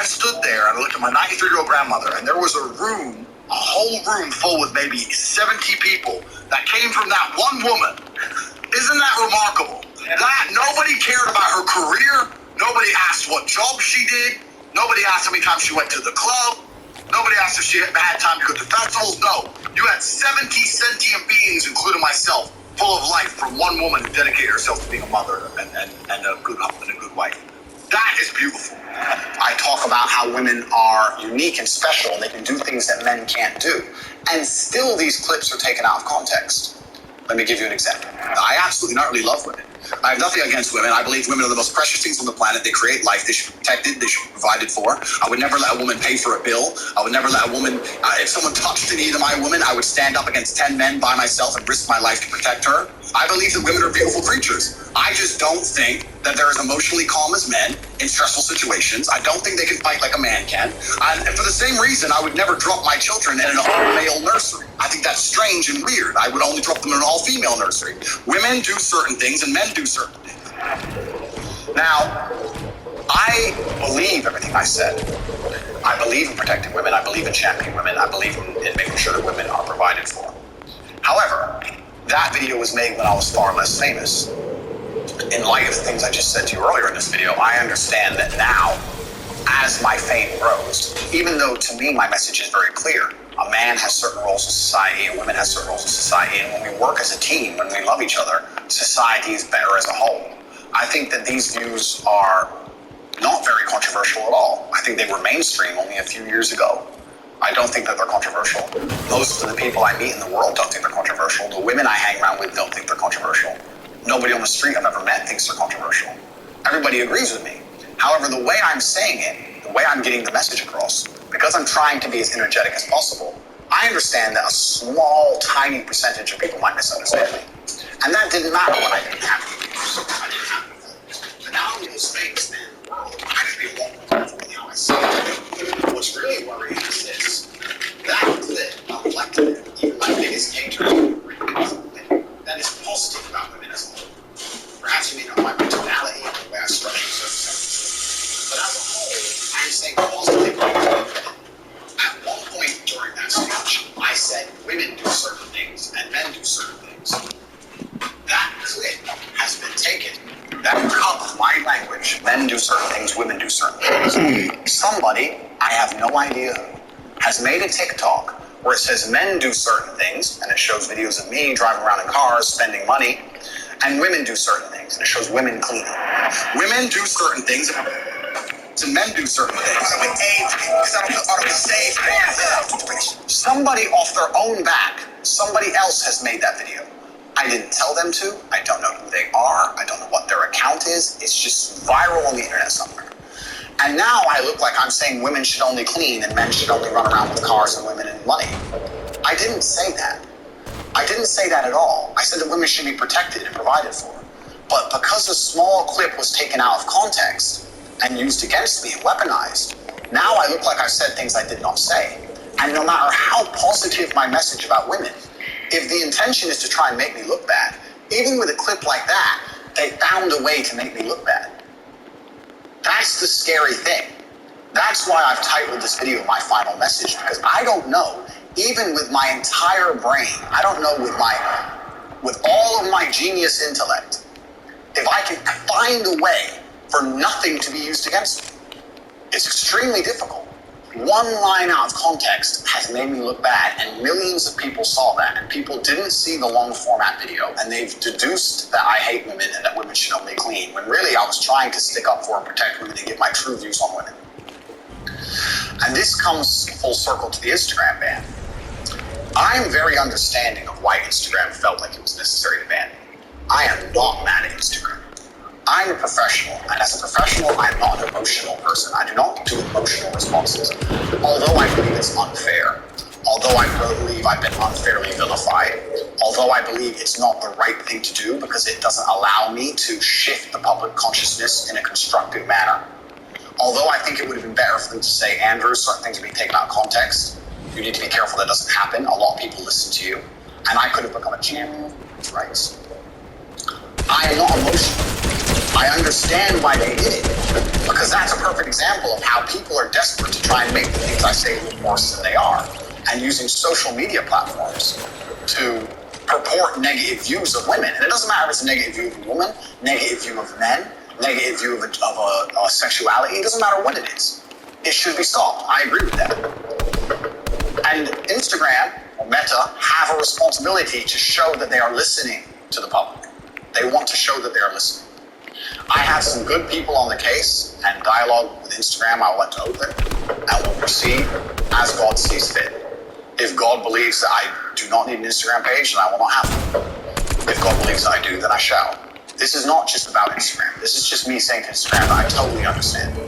I stood there and I looked at my 93-year-old grandmother, and there was a room, a whole room full with maybe 70 people that came from that one woman. Isn't that remarkable? That nobody cared about her career. Nobody asked what job she did. Nobody asked how many times she went to the club. Nobody asked if she had time to go to festivals. No. You had 70 sentient beings, including myself, full of life from one woman who dedicated herself to being a mother and a good husband and a good wife. That is beautiful. I talk about how women are unique and special, and they can do things that men can't do. And still these clips are taken out of context. Let me give you an example. I absolutely not really love women. I have nothing against women. I believe women are the most precious things on the planet. They create life. They should be protected. They should be provided for. I would never let a woman pay for a bill. I would never let a woman, if someone touched any of my women, I would stand up against 10 men by myself and risk my life to protect her. I believe that women are beautiful creatures. I just don't think that they're as emotionally calm as men in stressful situations. I don't think they can fight like a man can. And for the same reason, I would never drop my children in an all-male nursery. I think that's strange and weird. I would only drop them in an all-female nursery. Women do certain things and men do certain things. Now, I believe everything I said. I believe in protecting women. I believe in championing women. I believe in making sure that women are provided for. However, that video was made when I was far less famous. In light of the things I just said to you earlier in this video, I understand that now, as my fame grows, even though to me my message is very clear, a man has certain roles in society, a woman has certain roles in society, and when we work as a team, when we love each other, society is better as a whole. I think that these views are not very controversial at all. I think they were mainstream only a few years ago. I don't think that they're controversial. Most of the people I meet in the world don't think they're controversial. The women I hang around with don't think they're controversial. Nobody on the street I've ever met thinks they're controversial. Everybody agrees with me. However, the way I'm saying it, the way I'm getting the message across, because I'm trying to be as energetic as possible, I understand that a small, tiny percentage of people might misunderstand me. And that didn't matter when I didn't have any views. I didn't have anything. But now I'm the most famous man in the world. I should be a lot more careful with how I say it. What's really worrying is this. That clip reflected even my biggest haters that is positive about women as a whole. Perhaps you may not like my tonality and the way I structure certain sentences. But as a whole, I'm saying positive about women. At one point during that speech, I said women do certain things and men do certain things. That clip has been taken. That cut of my language, men do certain things, women do certain things. Somebody, I have no idea who, has made a TikTok where it says men do certain things, and it shows videos of me driving around in cars, spending money, and women do certain things, and it shows women cleaning. Women do certain things, and men do certain things. Somebody off their own back, somebody else has made that video. I didn't tell them to. I don't know who they are. I don't know what their account is. It's just viral on the internet somewhere. And now I look like I'm saying women should only clean and men should only run around with cars and women and money. I didn't say that. I didn't say that at all. I said that women should be protected and provided for. But because a small clip was taken out of context and used against me and weaponized, now I look like I've said things I did not say. And no matter how positive my message about women, if the intention is to try and make me look bad, even with a clip like that, they found a way to make me look bad. That's the scary thing. That's why I've titled this video My Final Message, because I don't know, even with my entire brain, I don't know with all of my genius intellect, if I can find a way for nothing to be used against me. It's extremely difficult. One line out of context has made me look bad, and millions of people saw that, and people didn't see the long format video, and they've deduced that I hate women and that women should only clean, when really I was trying to stick up for and protect women and give my true views on women. And this comes full circle to the Instagram ban. I am very understanding of why Instagram felt like it was necessary to ban me. I am not mad at Instagram. I'm a professional, and as a professional, I'm not an emotional person. I do not do emotional responses. Although I believe it's unfair, although I believe I've been unfairly vilified, although I believe it's not the right thing to do because it doesn't allow me to shift the public consciousness in a constructive manner, although I think it would have been better for them to say, Andrew, certain things are being taken out of context. You need to be careful that doesn't happen. A lot of people listen to you. And I could have become a champion of rights. I am not emotional. I understand why they did it, because that's a perfect example of how people are desperate to try and make the things I say look worse than they are, and using social media platforms to purport negative views of women. And it doesn't matter if it's a negative view of a woman, negative view of men, negative view of a sexuality. It doesn't matter what it is. It should be stopped. I agree with that. And Instagram or Meta have a responsibility to show that they are listening to the public. They want to show that they are listening. I have some good people on the case, and dialogue with Instagram I want to open, and will proceed as God sees fit. If God believes that I do not need an Instagram page, then I will not have one. If God believes that I do, then I shall. This is not just about Instagram. This is just me saying to Instagram that I totally understand.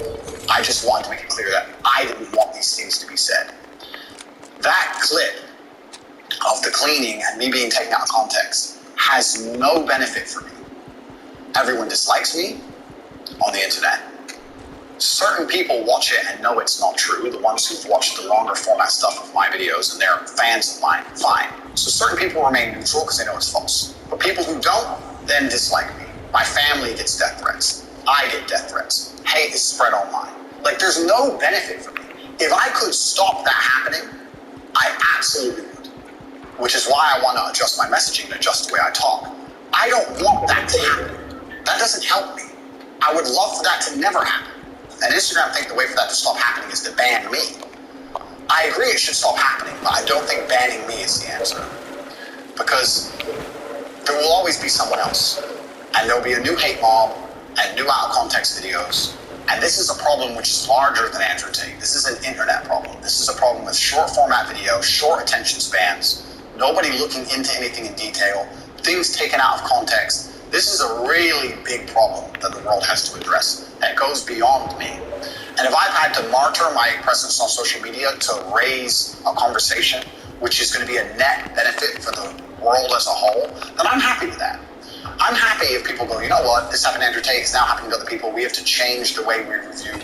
I just wanted to make it clear that I didn't want these things to be said. That clip of the cleaning and me being taken out of context has no benefit for me. Everyone dislikes me on the internet. Certain people watch it and know it's not true. The ones who've watched the longer format stuff of my videos and they're fans of mine, fine. So certain people remain neutral because they know it's false. But people who don't then dislike me. My family gets death threats. I get death threats. Hate is spread online. Like, there's no benefit for me. If I could stop that happening, I absolutely would. Which is why I want to adjust my messaging and adjust the way I talk. I don't want that to happen. That doesn't help me. I would love for that to never happen. And Instagram think the way for that to stop happening is to ban me. I agree it should stop happening, but I don't think banning me is the answer. Because there will always be someone else. And there'll be a new hate mob and new out of context videos. And this is a problem which is larger than Andrew Tate. This is an internet problem. This is a problem with short format video, short attention spans, nobody looking into anything in detail, things taken out of context. This is a really big problem that the world has to address, and it goes beyond me. And if I've had to martyr my presence on social media to raise a conversation, which is going to be a net benefit for the world as a whole, then I'm happy with that. I'm happy if people go, you know what, this happened to Andrew Tate, it's now happening to other people. We have to change the way we review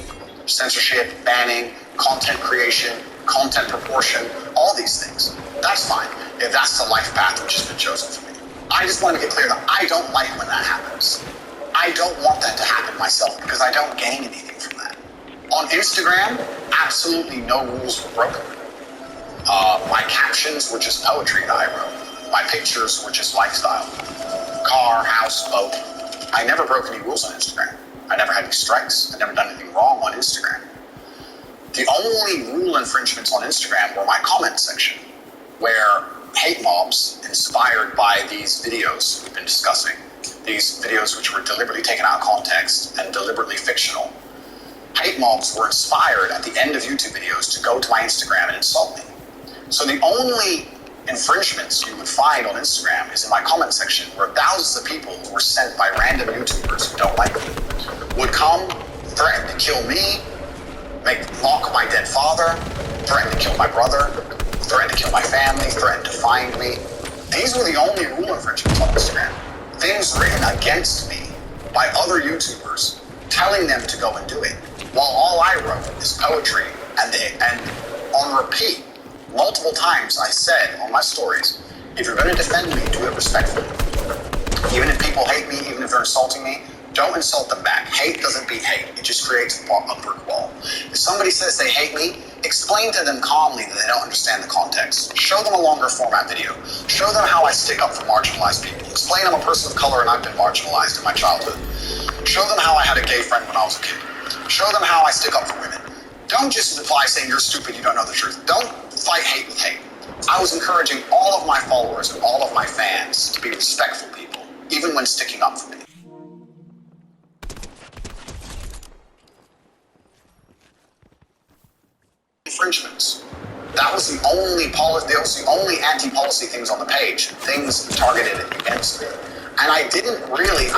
censorship, banning, content creation, content proportion, all these things. That's fine, if that's the life path which has been chosen for me. I just want to get clear that I don't like when that happens. I don't want that to happen myself because I don't gain anything from that. On Instagram, absolutely no rules were broken. My captions were just poetry that I wrote. My pictures were just lifestyle. Car, house, boat. I never broke any rules on Instagram. I never had any strikes. I never done anything wrong on Instagram. The only rule infringements on Instagram were my comment section, where hate mobs inspired by these videos we've been discussing, these videos which were deliberately taken out of context and deliberately fictional. Hate mobs were inspired at the end of YouTube videos to go to my Instagram and insult me. So the only infringements you would find on Instagram is in my comment section, where thousands of people who were sent by random YouTubers who don't like me would come, threaten to kill me, mock my dead father, threaten to kill my brother, threatened to kill my family, threatened to find me. These were the only rule infringements on Instagram. Things written against me by other YouTubers, telling them to go and do it, while all I wrote is poetry. And on repeat, multiple times I said on my stories, if you're going to defend me, do it respectfully. Even if people hate me, even if they're insulting me, don't insult them back. Hate doesn't beat hate. It just creates a brick wall. If somebody says they hate me, explain to them calmly that they don't understand the context. Show them a longer format video. Show them how I stick up for marginalized people. Explain I'm a person of color and I've been marginalized in my childhood. Show them how I had a gay friend when I was a kid. Show them how I stick up for women. Don't just reply saying you're stupid, you don't know the truth. Don't fight hate with hate. I was encouraging all of my followers and all of my fans to be respectful people, even when sticking up for me. Infringements. That was the only anti-policy things on the page, things targeted against me. And I didn't really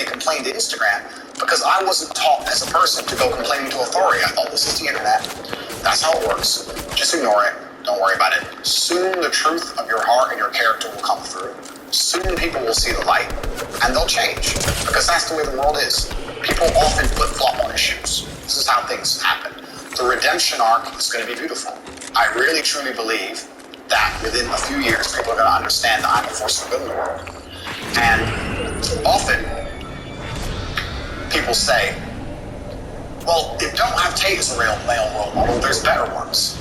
complain to Instagram because I wasn't taught as a person to go complaining to authority. I thought, this is the internet. That's how it works. Just ignore it. Don't worry about it. Soon the truth of your heart and your character will come through. Soon people will see the light and they'll change, because that's the way the world is. People often flip-flop on issues. This is how things happen. The redemption arc is going to be beautiful. I really truly believe that within a few years, people are going to understand that I'm a force for good in the world. And often, people say, well, if don't have Tate as a real male role model, there's better ones.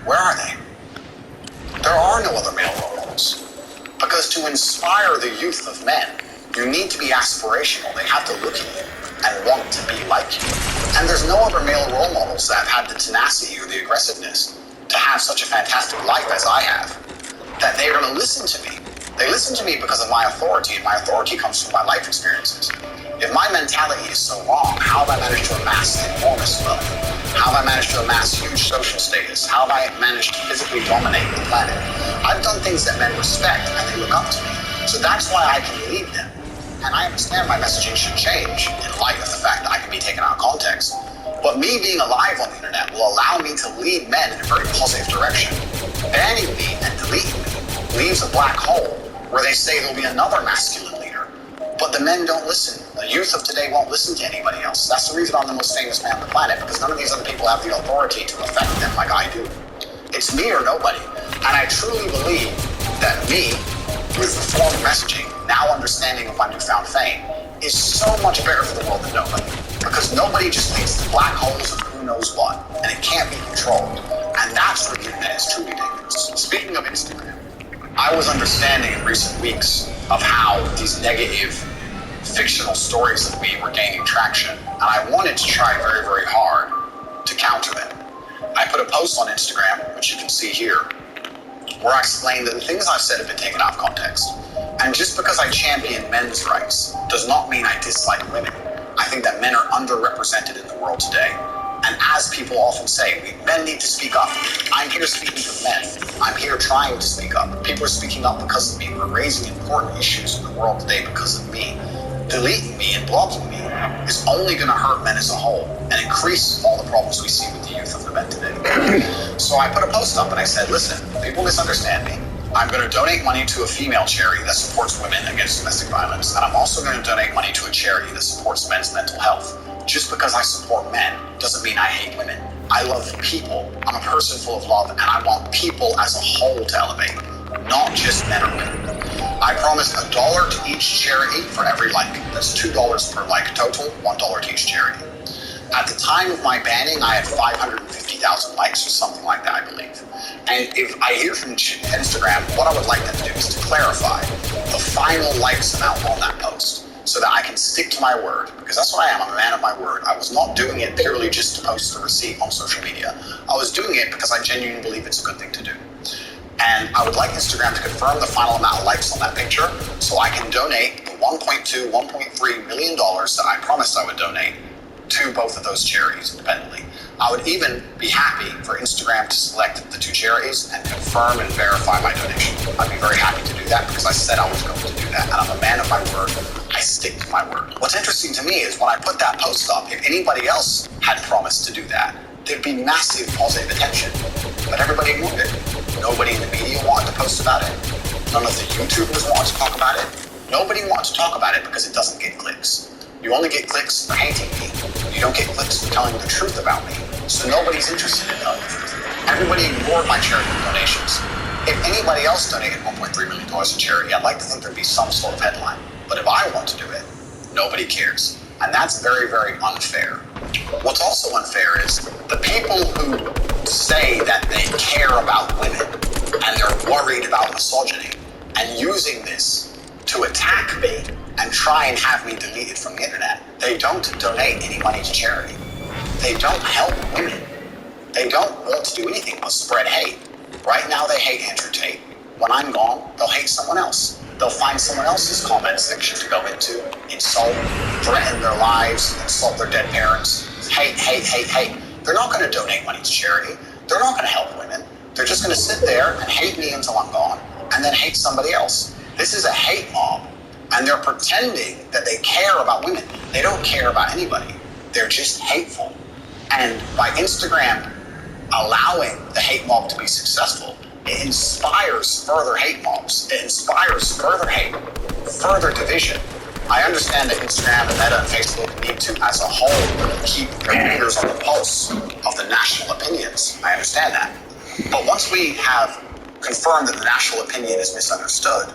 Where are they? There are no other male role models. Because to inspire the youth of men, you need to be aspirational. They have to look at you and want to be like you. And there's no other male role models that have had the tenacity or the aggressiveness to have such a fantastic life as I have, that they're going to listen to me. They listen to me because of my authority, and my authority comes from my life experiences. If my mentality is so wrong, how have I managed to amass enormous wealth? How have I managed to amass huge social status? How have I managed to physically dominate the planet? I've done things that men respect and they look up to me. So that's why I can lead them. And I understand my messaging should change in light of the fact that I can be taken out of context. But me being alive on the internet will allow me to lead men in a very positive direction. Banning me and deleting me leaves a black hole where they say there'll be another masculine leader. But the men don't listen. The youth of today won't listen to anybody else. That's the reason I'm the most famous man on the planet, because none of these other people have the authority to affect them like I do. It's me or nobody. And I truly believe that me, with reformed messaging, now understanding of my newfound fame, is so much better for the world than nobody. Because nobody just leads to black holes of who knows what, and it can't be controlled. And that's where the internet is truly dangerous. Speaking of Instagram, I was understanding in recent weeks of how these negative fictional stories of me were gaining traction, and I wanted to try very, very hard to counter them. I put a post on Instagram, which you can see here, where I explained that the things I've said have been taken out of context. And just because I champion men's rights does not mean I dislike women. I think that men are underrepresented in the world today. And as people often say, men need to speak up. I'm here speaking for men. I'm here trying to speak up. People are speaking up because of me. We're raising important issues in the world today because of me. Deleting me and blocking me is only going to hurt men as a whole and increase all the problems we see with the youth of the men today. So I put a post up and I said, listen, people misunderstand me. I'm going to donate money to a female charity that supports women against domestic violence. And I'm also going to donate money to a charity that supports men's mental health. Just because I support men doesn't mean I hate women. I love people. I'm a person full of love, and I want people as a whole to elevate, not just men or women. I promised $1 to each charity for every like. That's $2 per like total, $1 to each charity. At the time of my banning, I had 550,000 likes or something like that, I believe. And if I hear from Instagram, what I would like them to do is to clarify the final likes amount on that post so that I can stick to my word, because that's what I am. I'm a man of my word. I was not doing it purely just to post a receipt on social media. I was doing it because I genuinely believe it's a good thing to do. And I would like Instagram to confirm the final amount of likes on that picture so I can donate the $1.2, $1.3 million that I promised I would donate to both of those charities independently. I would even be happy for Instagram to select the two charities and confirm and verify my donation. I'd be very happy to do that because I said I was going to do that, and I'm a man of my word. I stick to my word. What's interesting to me is when I put that post up, if anybody else had promised to do that, there'd be massive positive attention. But everybody ignored it. Nobody in the media wanted to post about it. None of the YouTubers wanted to talk about it. Nobody wanted to talk about it because it doesn't get clicks. You only get clicks for hating me. You don't get clicks for telling the truth about me. So nobody's interested in knowing the truth. Everybody ignored my charitable donations. If anybody else donated $1.3 million to charity, I'd like to think there'd be some sort of headline. But if I want to do it, nobody cares. And that's very, very unfair. What's also unfair is the people who say that they care about women and they're worried about misogyny and using this to attack me and try and have me deleted from the internet. They don't donate any money to charity. They don't help women. They don't want to do anything but spread hate. Right now they hate Andrew Tate. When I'm gone, they'll hate someone else. They'll find someone else's comment section to go into, insult, threaten their lives, insult their dead parents. Hate, hate, hate, hate. They're not going to donate money to charity. They're not going to help women. They're just going to sit there and hate me until I'm gone and then hate somebody else. This is a hate mob. And they're pretending that they care about women. They don't care about anybody. They're just hateful. And by Instagram allowing the hate mob to be successful, it inspires further hate mobs. It inspires further hate, further division. I understand that Instagram and Meta and Facebook need to, as a whole, keep their fingers on the pulse of the national opinions. I understand that. But once we have confirmed that the national opinion is misunderstood,